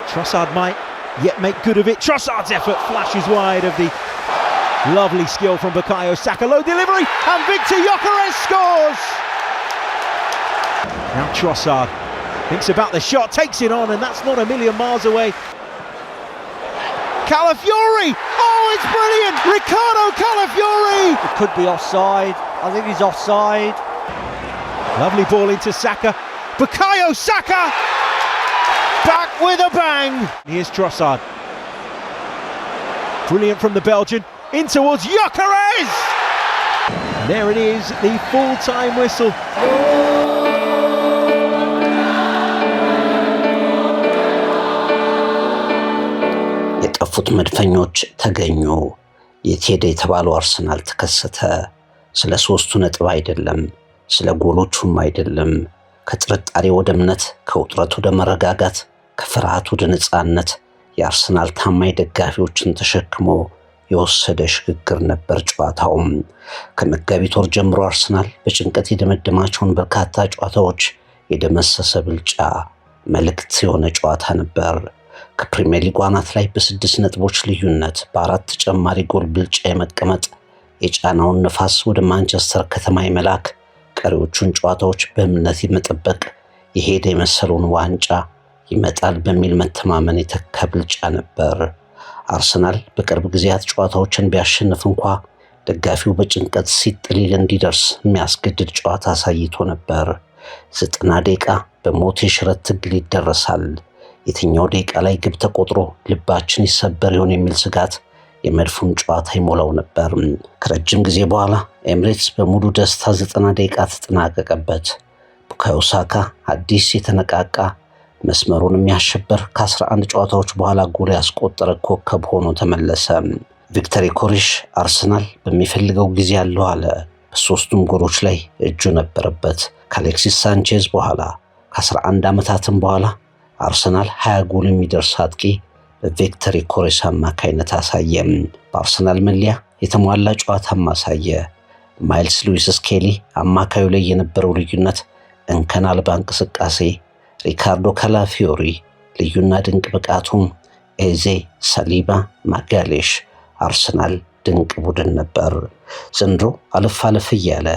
Trossard might yet make good of it. Trossard's effort flashes wide of the lovely skill from Bukayo Saka. Low delivery, and Victor Gyökeres scores! Now Trossard thinks about the shot, takes it on, and that's not a million miles away. Calafiori! Oh, it's brilliant! Ricardo Calafiori! It could be offside. I think he's offside. Lovely ball into Saka. Bukayo Saka! Back with a bang! Here's Trossard. Brilliant from the Belgian. In towards Gyökeres! There it is, the full-time whistle. የጠፉት መድፈኞች ተገኙ። የት ሄደ የተባለው አርሰናል ተከሰተ። ስለ ሶስቱ ነጥብ አይደለም፣ ስለ ጎሎቹም አይደለም። ከጥርጣሬ ወደ እምነት፣ ከውጥረት ወደ መረጋጋት፣ ከፍርሃት ወደ ነፃነት የአርሰናል ታማኝ ደጋፊዎችን ተሸክሞ የወሰደ ሽግግር ነበር ጨዋታውም። ከመጋቢት ወር ጀምሮ አርሰናል በጭንቀት የደመደማቸውን በርካታ ጨዋታዎች የደመሰሰ ብልጫ መልእክት የሆነ ጨዋታ ነበር። ከፕሪሚየር ሊግ አናት ላይ በ6 ነጥቦች ልዩነት በ4 ተጨማሪ ጎል ብልጫ የመቀመጥ የጫናውን ነፋስ ወደ ማንቸስተር ከተማ የመላክ ቀሪዎቹን ጨዋታዎች በእምነት የመጠበቅ የሄደ የመሰለውን ዋንጫ ይመጣል በሚል መተማመን የተካ ብልጫ ነበር። አርሰናል በቅርብ ጊዜያት ጨዋታዎችን ቢያሸንፍ እንኳ ደጋፊው በጭንቀት ሲጥሊል እንዲደርስ የሚያስገድድ ጨዋታ አሳይቶ ነበር። 90 ደቂቃ በሞት የሽረት ትግል ይደረሳል። የትኛው ደቂቃ ላይ ግብ ተቆጥሮ ልባችን ይሰበር ይሆን የሚል ስጋት የመድፉን ጨዋታ ይሞላው ነበር። ከረጅም ጊዜ በኋላ ኤምሬትስ በሙሉ ደስታ 90 ደቂቃ ተጠናቀቀበት። ቡካዮ ሳካ አዲስ የተነቃቃ መስመሩን የሚያሸበር ከ11 ጨዋታዎች በኋላ ጎል ያስቆጠረ ኮከብ ሆኖ ተመለሰ። ቪክተር ዮኬሬሽ አርሰናል በሚፈልገው ጊዜ ያለው አለ። በሶስቱም ጎሎች ላይ እጁ ነበረበት። ከአሌክሲስ ሳንቼዝ በኋላ ከ11 ዓመታትም በኋላ አርሰናል 20 ጎል የሚደርስ አጥቂ በቪክተር ዮኬሬሽ አማካይነት አሳየ። በአርሰናል መለያ የተሟላ ጨዋታም አሳየ። ማይልስ ሉዊስ ስኬሊ አማካዩ ላይ የነበረው ልዩነት እንከን አልባ እንቅስቃሴ፣ ሪካርዶ ካላፊዮሪ ልዩና ድንቅ ብቃቱም፣ ኤዜ፣ ሳሊባ፣ ማጋሌሽ አርሰናል ድንቅ ቡድን ነበር። ዘንድሮ አለፍ እያለ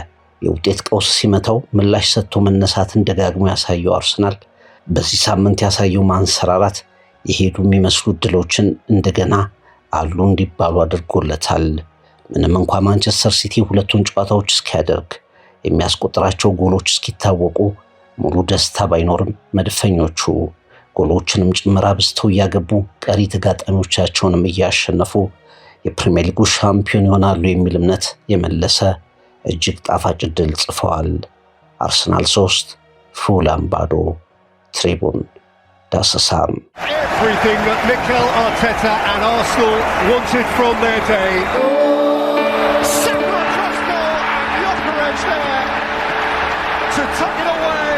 የውጤት ቀውስ ሲመታው ምላሽ ሰጥቶ መነሳትን ደጋግሞ ያሳየው አርሰናል በዚህ ሳምንት ያሳየው ማንሰራራት የሄዱ የሚመስሉ ድሎችን እንደገና አሉ እንዲባሉ አድርጎለታል። ምንም እንኳ ማንቸስተር ሲቲ ሁለቱን ጨዋታዎች እስኪያደርግ የሚያስቆጥራቸው ጎሎች እስኪታወቁ ሙሉ ደስታ ባይኖርም መድፈኞቹ ጎሎችንም ጭምር አብዝተው እያገቡ ቀሪ ተጋጣሚዎቻቸውንም እያሸነፉ የፕሪሚየር ሊጉ ሻምፒዮን ይሆናሉ የሚል እምነት የመለሰ እጅግ ጣፋጭ ድል ጽፈዋል። አርሰናል 3 ፉላም ባዶ። ትሪቡን ዳሰሳም Everything that Mikel Arteta and Arsenal wanted from their day. Saka across goal, Gyökeres there to tuck it away.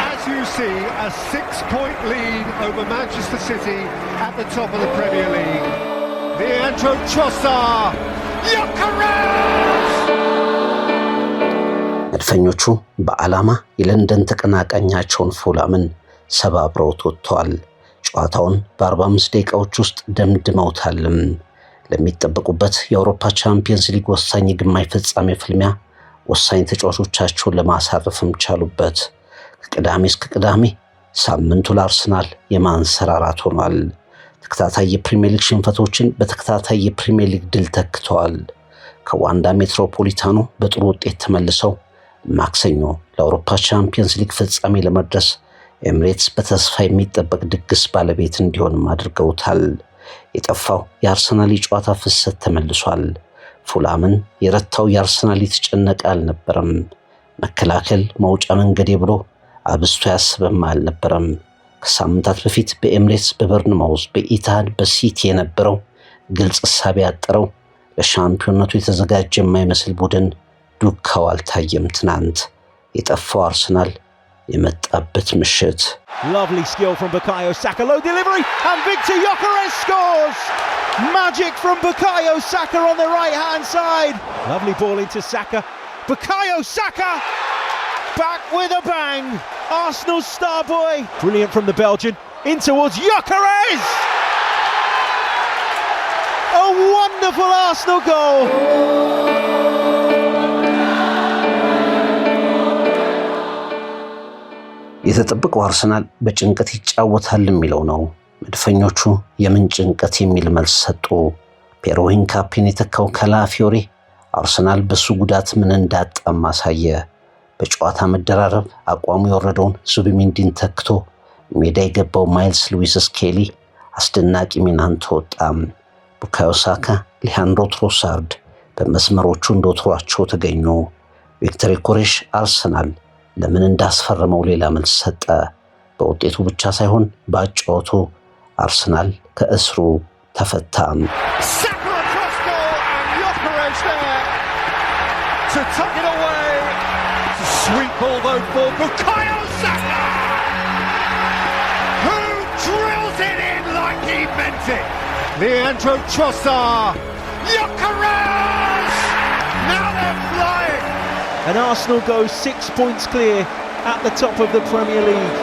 As you see, a 6-point lead over Manchester City at the top of the Premier League. Leandro Trossard, Gyökeres! መድፈኞቹ በዓላማ የለንደን ተቀናቃኛቸውን ፉላምን ሰባብረው ወጥተዋል። ጨዋታውን በ45 ደቂቃዎች ውስጥ ደምድመውታልም። ለሚጠበቁበት የአውሮፓ ቻምፒየንስ ሊግ ወሳኝ ግማሽ ፍጻሜ ፍልሚያ ወሳኝ ተጫዋቾቻቸውን ለማሳረፍም ቻሉበት። ከቅዳሜ እስከ ቅዳሜ ሳምንቱ ለአርሰናል የማንሰራራት ሆኗል። ተከታታይ የፕሪሚየር ሊግ ሽንፈቶችን በተከታታይ የፕሪሚየር ሊግ ድል ተክተዋል። ከዋንዳ ሜትሮፖሊታኑ በጥሩ ውጤት ተመልሰው ማክሰኞ ለአውሮፓ ቻምፒየንስ ሊግ ፍጻሜ ለመድረስ ኤምሬትስ በተስፋ የሚጠበቅ ድግስ ባለቤት እንዲሆንም አድርገውታል። የጠፋው የአርሰናል ጨዋታ ፍሰት ተመልሷል። ፉላምን የረታው የአርሰናል የተጨነቀ አልነበረም። መከላከል መውጫ መንገዴ ብሎ አብስቶ ያስበም አልነበረም። ከሳምንታት በፊት በኤምሬትስ፣ በበርንማውዝ፣ በኢታድ፣ በሲቲ የነበረው ግልጽ ሳቢ ያጠረው ለሻምፒዮንነቱ የተዘጋጀ የማይመስል ቡድን ዱካው አልታየም። ትናንት የጠፋው አርሰናል የመጣበት ምሽት። Lovely skill from Bukayo Saka, low delivery, and Victor Gyökeres scores! Magic from Bukayo Saka on the right hand side. Lovely ball into Saka. Bukayo Saka back with a bang. Arsenal's star boy. Brilliant from the Belgian. in towards Gyökeres! A wonderful Arsenal goal! የተጠበቀው አርሰናል በጭንቀት ይጫወታል የሚለው ነው። መድፈኞቹ የምን ጭንቀት የሚል መልስ ሰጡ። ፔሮ ሂንካፒን የተካው ካላፊዮሪ አርሰናል በሱ ጉዳት ምን እንዳጣም አሳየ። በጨዋታ መደራረብ አቋሙ የወረደውን ዙቢሜንዲን ተክቶ ሜዳ የገባው ማይልስ ሉዊስ ስኬሊ አስደናቂ ሚናን ተወጣም። ቡካዮ ሳካ፣ ሊያንድሮ ትሮሳርድ በመስመሮቹ እንደወትሯቸው ተገኙ። ቪክተር ዮኬሬሽ አርሰናል ለምን እንዳስፈረመው ሌላ መልስ ሰጠ። በውጤቱ ብቻ ሳይሆን በአጫወቱ አርሰናል ከእስሩ ተፈታም። Leandro Trossard, Gyökeres! Now they're flying! And Arsenal go 6 points clear at the top of the Premier League.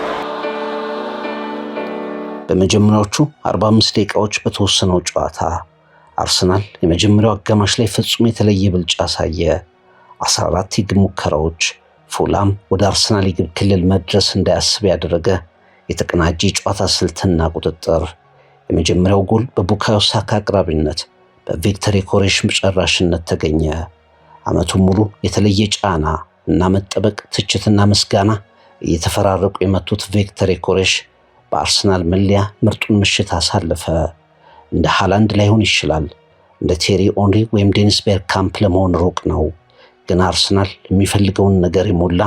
በመጀመሪያዎቹ 45 ደቂቃዎች በተወሰነው ጨዋታ አርሰናል የመጀመሪያው አጋማሽ ላይ ፍጹም የተለየ ብልጫ አሳየ። 14 የግብ ሙከራዎች ፉላም ወደ አርሰናል የግብ ክልል መድረስ እንዳያስብ ያደረገ የተቀናጀ ጨዋታ ስልትና ቁጥጥር። የመጀመሪያው ጎል በቡካዮ ሳካ አቅራቢነት በቪክተር ዮኬሬሽ ጨራሽነት ተገኘ። ዓመቱን ሙሉ የተለየ ጫና እና መጠበቅ፣ ትችትና ምስጋና እየተፈራረቁ የመቱት ቪክተር ዮኬሬሽ በአርሰናል መለያ ምርጡን ምሽት አሳለፈ። እንደ ሃላንድ ላይሆን ይችላል፣ እንደ ቴሪ ኦንሪ ወይም ዴኒስ ቤርካምፕ ለመሆን ሩቅ ነው። ግን አርሰናል የሚፈልገውን ነገር የሞላ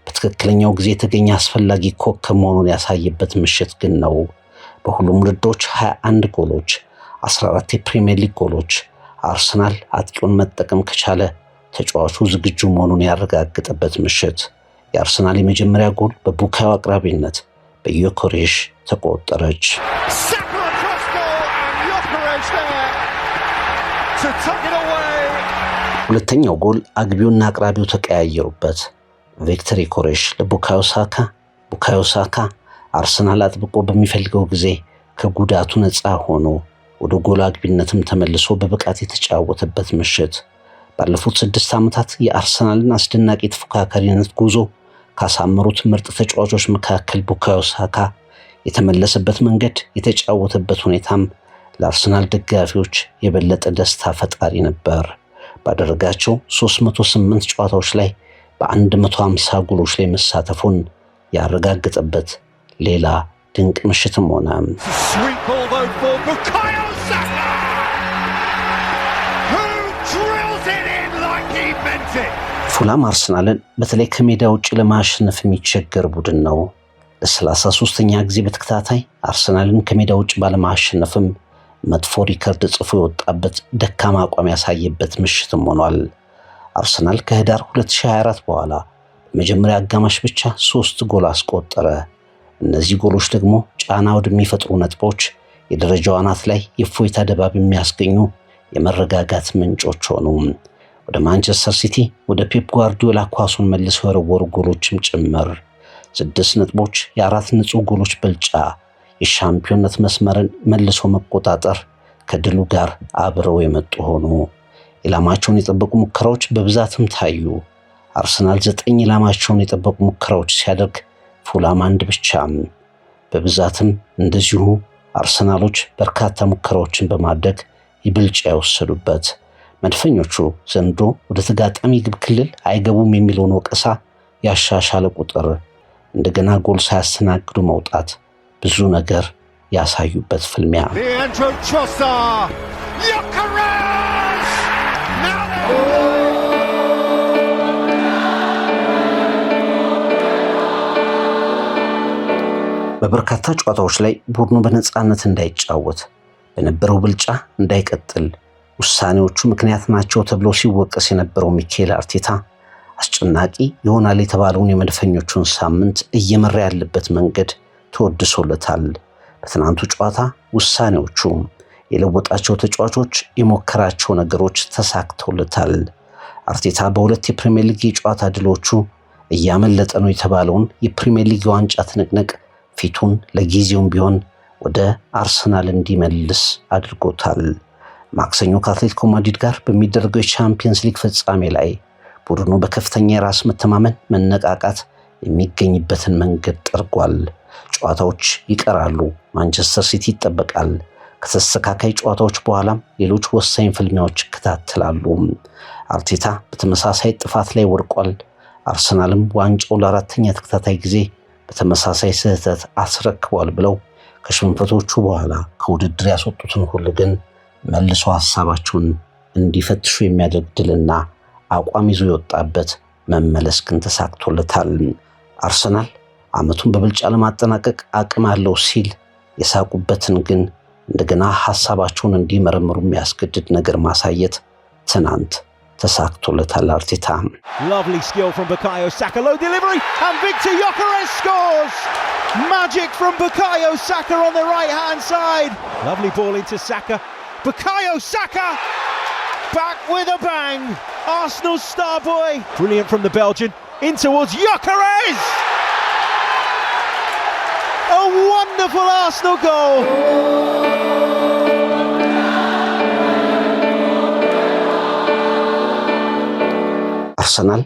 በትክክለኛው ጊዜ የተገኘ አስፈላጊ ኮከብ መሆኑን ያሳየበት ምሽት ግን ነው። በሁሉም ውድድሮች 21 ጎሎች፣ 14 የፕሪሚየር ሊግ ጎሎች። አርሰናል አጥቂውን መጠቀም ከቻለ ተጫዋቹ ዝግጁ መሆኑን ያረጋገጠበት ምሽት። የአርሰናል የመጀመሪያ ጎል በቡካዮ አቅራቢነት በዮኬሬሽ ተቆጠረች። ሁለተኛው ጎል አግቢውና አቅራቢው ተቀያየሩበት። ቪክተር ዮኬሬሽ ለቡካዮ ሳካ፣ ቡካዮ ሳካ አርሰናል አጥብቆ በሚፈልገው ጊዜ ከጉዳቱ ነፃ ሆኖ ወደ ጎል አግቢነትም ተመልሶ በብቃት የተጫወተበት ምሽት። ባለፉት 6 ዓመታት የአርሰናልን አስደናቂ ተፎካካሪነት ጉዞ ካሳመሩት ምርጥ ተጫዋቾች መካከል ቡካዮ ሳካ የተመለሰበት መንገድ፣ የተጫወተበት ሁኔታም ለአርሰናል ደጋፊዎች የበለጠ ደስታ ፈጣሪ ነበር። ባደረጋቸው 308 ጨዋታዎች ላይ በ150 ጎሎች ላይ መሳተፉን ያረጋገጠበት ሌላ ድንቅ ምሽትም ሆነ። ፉላም አርሰናልን በተለይ ከሜዳ ውጭ ለማሸነፍ የሚቸገር ቡድን ነው። ለ33ኛ ጊዜ በተከታታይ አርሰናልን ከሜዳ ውጭ ባለማሸነፍም መጥፎ ሪከርድ ጽፎ የወጣበት ደካማ አቋም ያሳየበት ምሽትም ሆኗል። አርሰናል ከህዳር 2024 በኋላ በመጀመሪያ አጋማሽ ብቻ 3 ጎል አስቆጠረ። እነዚህ ጎሎች ደግሞ ጫና ወደሚፈጥሩ ነጥቦች፣ የደረጃው አናት ላይ የእፎይታ ድባብ የሚያስገኙ የመረጋጋት ምንጮች ሆኑ። ወደ ማንቸስተር ሲቲ፣ ወደ ፔፕ ጓርዲዮላ ኳሱን መልሰው የወረወሩ ጎሎችም ጭምር። 6 ነጥቦች፣ የ4 ንጹህ ጎሎች ብልጫ፣ የሻምፒዮንነት መስመርን መልሶ መቆጣጠር ከድሉ ጋር አብረው የመጡ ሆኑ። ኢላማቸውን የጠበቁ ሙከራዎች በብዛትም ታዩ። አርሰናል 9 ኢላማቸውን የጠበቁ ሙከራዎች ሲያደርግ ፉላም 1 ብቻ። በብዛትም እንደዚሁ አርሰናሎች በርካታ ሙከራዎችን በማድረግ ይብልጫ የወሰዱበት። መድፈኞቹ ዘንድሮ ወደ ተጋጣሚ ግብ ክልል አይገቡም የሚለውን ወቀሳ ያሻሻለ ቁጥር እንደገና ጎል ሳያስተናግዱ መውጣት ብዙ ነገር ያሳዩበት ፍልሚያ። Leandro Trossard, Gyökeres! በበርካታ ጨዋታዎች ላይ ቡድኑ በነፃነት እንዳይጫወት፣ በነበረው ብልጫ እንዳይቀጥል ውሳኔዎቹ ምክንያት ናቸው ተብሎ ሲወቀስ የነበረው ሚኬል አርቴታ አስጨናቂ ይሆናል የተባለውን የመድፈኞቹን ሳምንት እየመራ ያለበት መንገድ ተወድሶለታል። በትናንቱ ጨዋታ ውሳኔዎቹ፣ የለወጣቸው ተጫዋቾች፣ የሞከራቸው ነገሮች ተሳክተውለታል። አርቴታ በሁለት የፕሪሚየር ሊግ የጨዋታ ድሎቹ እያመለጠ ነው የተባለውን የፕሪሚየር ሊግ ዋንጫ ትንቅንቅ ፊቱን ለጊዜውም ቢሆን ወደ አርሰናል እንዲመልስ አድርጎታል። ማክሰኞ ከአትሌቲኮ ማድሪድ ጋር በሚደረገው የቻምፒየንስ ሊግ ፍጻሜ ላይ ቡድኑ በከፍተኛ የራስ መተማመን መነቃቃት የሚገኝበትን መንገድ ጠርጓል። ጨዋታዎች ይቀራሉ። ማንቸስተር ሲቲ ይጠበቃል። ከተስተካካይ ጨዋታዎች በኋላም ሌሎች ወሳኝ ፍልሚያዎች ይከታተላሉ። አርቴታ በተመሳሳይ ጥፋት ላይ ወድቋል። አርሰናልም ዋንጫው ለአራተኛ ተከታታይ ጊዜ በተመሳሳይ ስህተት አስረክቧል ብለው ከሽንፈቶቹ በኋላ ከውድድር ያስወጡትን ሁሉ ግን መልሶ ሐሳባቸውን እንዲፈትሹ የሚያደርግ ድልና አቋም ይዞ የወጣበት መመለስ ግን ተሳክቶለታል። አርሰናል ዓመቱን በብልጫ ለማጠናቀቅ አቅም አለው ሲል የሳቁበትን ግን እንደገና ሐሳባቸውን እንዲመረምሩ የሚያስገድድ ነገር ማሳየት ትናንት ተሳክቶለታል አርቴታ። Lovely skill from Bukayo Saka, low delivery, and Victor Gyökeres scores! Magic from Bukayo Saka on the right-hand side. Lovely ball into Saka. Bukayo Saka back with a bang. Arsenal's star boy. Brilliant from the Belgian. In towards Gyökeres! A wonderful Arsenal goal. አርሰናል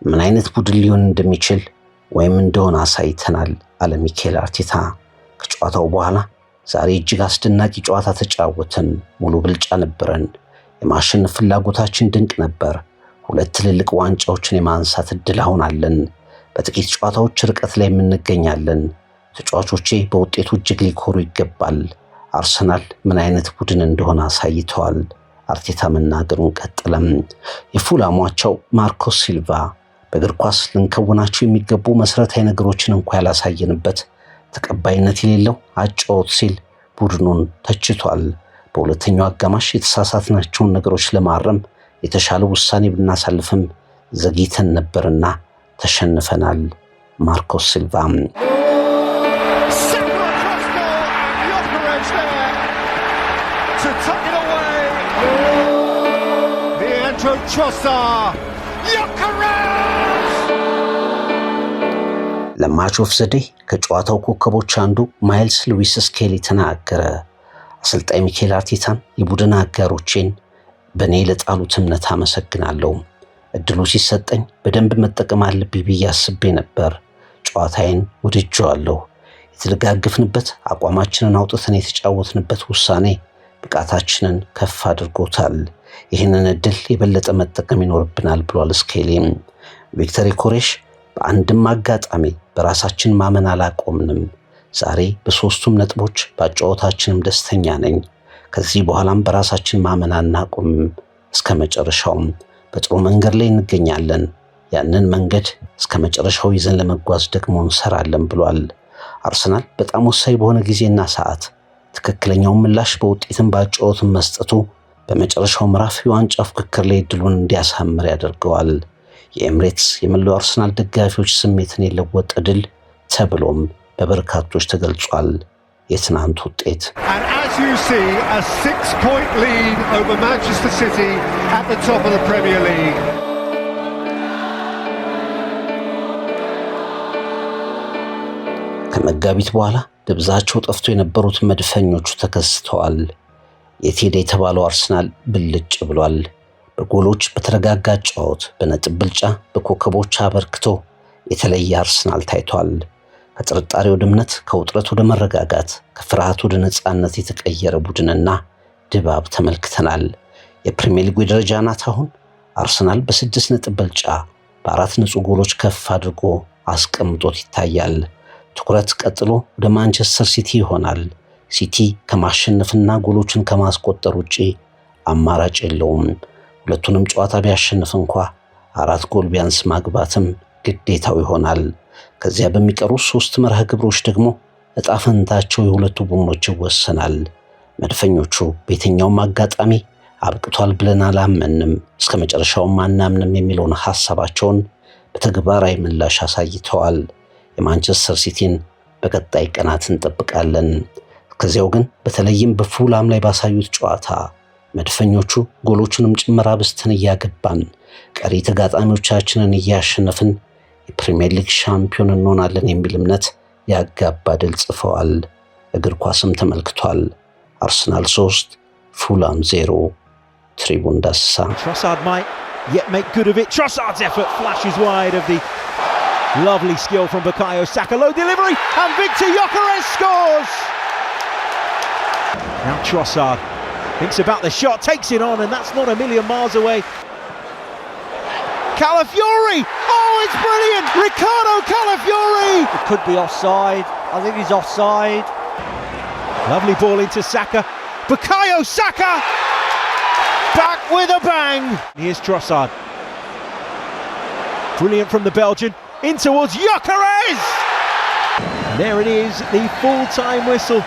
ምን አይነት ቡድን ሊሆን እንደሚችል ወይም እንደሆነ አሳይተናል አለ ሚኬል አርቴታ። ከጨዋታው በኋላ ዛሬ እጅግ አስደናቂ ጨዋታ ተጫወትን። ሙሉ ብልጫ ነበረን። የማሸነፍ ፍላጎታችን ድንቅ ነበር። ሁለት ትልልቅ ዋንጫዎችን የማንሳት እድል አሁን አለን። በጥቂት ጨዋታዎች ርቀት ላይ እንገኛለን። ተጫዋቾቼ በውጤቱ እጅግ ሊኮሩ ይገባል። አርሰናል ምን አይነት ቡድን እንደሆነ አሳይተዋል። አርቴታ መናገሩን ቀጠለም። የፉላሟቸው ማርኮስ ሲልቫ በእግር ኳስ ልንከውናቸው የሚገቡ መሰረታዊ ነገሮችን እንኳን ያላሳየንበት ተቀባይነት የሌለው አጫወት ሲል ቡድኑን ተችቷል። በሁለተኛው አጋማሽ የተሳሳትናቸውን ነገሮች ለማረም የተሻለ ውሳኔ ብናሳልፍም ዘግይተን ነበርና ተሸንፈናል። ማርኮስ ሲልቫ ለማች ኦፍ ዘ ዴይ ከጨዋታው ኮከቦች አንዱ ማይልስ ሉዊስ ስኬሊ ተናገረ። አሰልጣኝ ሚኬል አርቴታን የቡድን አጋሮቼን በእኔ ለጣሉት እምነት አመሰግናለሁ። እድሉ ሲሰጠኝ በደንብ መጠቀም አለብኝ ብዬ አስቤ ነበር። ጨዋታዬን ወድጄዋለሁ። የተደጋገፍንበት አቋማችንን አውጥተን የተጫወትንበት ውሳኔ ብቃታችንን ከፍ አድርጎታል። ይህንን እድል የበለጠ መጠቀም ይኖርብናል ብሏል ስኬሊም። ቪክተር ዮኬሬሽ በአንድም አጋጣሚ በራሳችን ማመን አላቆምንም። ዛሬ በሶስቱም ነጥቦች ባጫወታችንም ደስተኛ ነኝ። ከዚህ በኋላም በራሳችን ማመን አናቆምም። እስከ መጨረሻውም በጥሩ መንገድ ላይ እንገኛለን። ያንን መንገድ እስከ መጨረሻው ይዘን ለመጓዝ ደግሞ እንሰራለን ብሏል። አርሰናል በጣም ወሳኝ በሆነ ጊዜና ሰዓት ትክክለኛውን ምላሽ በውጤትም ባጫወትም መስጠቱ በመጨረሻው ምዕራፍ የዋንጫ ፍክክር ላይ ድሉን እንዲያሳምር ያደርገዋል። የኤምሬትስ የመላው አርሰናል ደጋፊዎች ስሜትን የለወጠ ድል ተብሎም በበርካቶች ተገልጿል። የትናንት ውጤት And as you see, a 6-point lead over Manchester City at the top of the Premier League. ከመጋቢት በኋላ ደብዛቸው ጠፍቶ የነበሩት መድፈኞቹ ተከስተዋል። የት ሄደ የተባለው አርሰናል ብልጭ ብሏል። በጎሎች በተረጋጋ ጨዋታ በነጥብ ብልጫ በኮከቦች አበርክቶ የተለየ አርሰናል ታይቷል። ከጥርጣሬ ወደ እምነት፣ ከውጥረት ወደ መረጋጋት፣ ከፍርሃት ወደ ነፃነት የተቀየረ ቡድንና ድባብ ተመልክተናል። የፕሪሚየር ሊግ ደረጃ ናት አሁን አርሰናል በ6 ነጥብ ብልጫ በ4 ንጹህ ጎሎች ከፍ አድርጎ አስቀምጦት ይታያል። ትኩረት ቀጥሎ ወደ ማንቸስተር ሲቲ ይሆናል። ሲቲ ከማሸነፍና ጎሎችን ከማስቆጠር ውጪ አማራጭ የለውም። ሁለቱንም ጨዋታ ቢያሸንፍ እንኳ 4 ጎል ቢያንስ ማግባትም ግዴታው ይሆናል። ከዚያ በሚቀሩ 3 መርሃ ግብሮች ደግሞ ዕጣ ፈንታቸው የሁለቱ ቡድኖች ይወሰናል። መድፈኞቹ በየትኛውም አጋጣሚ አብቅቷል ብለን አላመንም፣ እስከ መጨረሻውም አናምንም የሚለውን ሐሳባቸውን በተግባራዊ ምላሽ አሳይተዋል። የማንቸስተር ሲቲን በቀጣይ ቀናት እንጠብቃለን። ከዚያው ግን በተለይም በፉላም ላይ ባሳዩት ጨዋታ መድፈኞቹ ጎሎቹንም ጭምር አብዝተን እያገባን ቀሪ ተጋጣሚዎቻችንን እያሸነፍን የፕሪሚየር ሊግ ሻምፒዮን እንሆናለን የሚል እምነት ያጋባ ድል ጽፈዋል። እግር ኳስም ተመልክቷል። አርሰናል 3 ፉላም 0። ትሪቡን ዳሰሳ። Trossard might yet make good of it. Trossard's effort flashes wide of the lovely skill from Bukayo Saka. Low delivery and Victor Gyökeres scores. Now Trossard thinks about the shot, takes it on, and that's not a million miles away. Calafiori! Oh, it's brilliant! Ricardo Calafiori! It could be offside. I think he's offside. Lovely ball into Saka. Bukayo Saka! Back with a bang! Here's Trossard. Brilliant from the Belgian. In towards Gyökeres! There it is, the full-time whistle.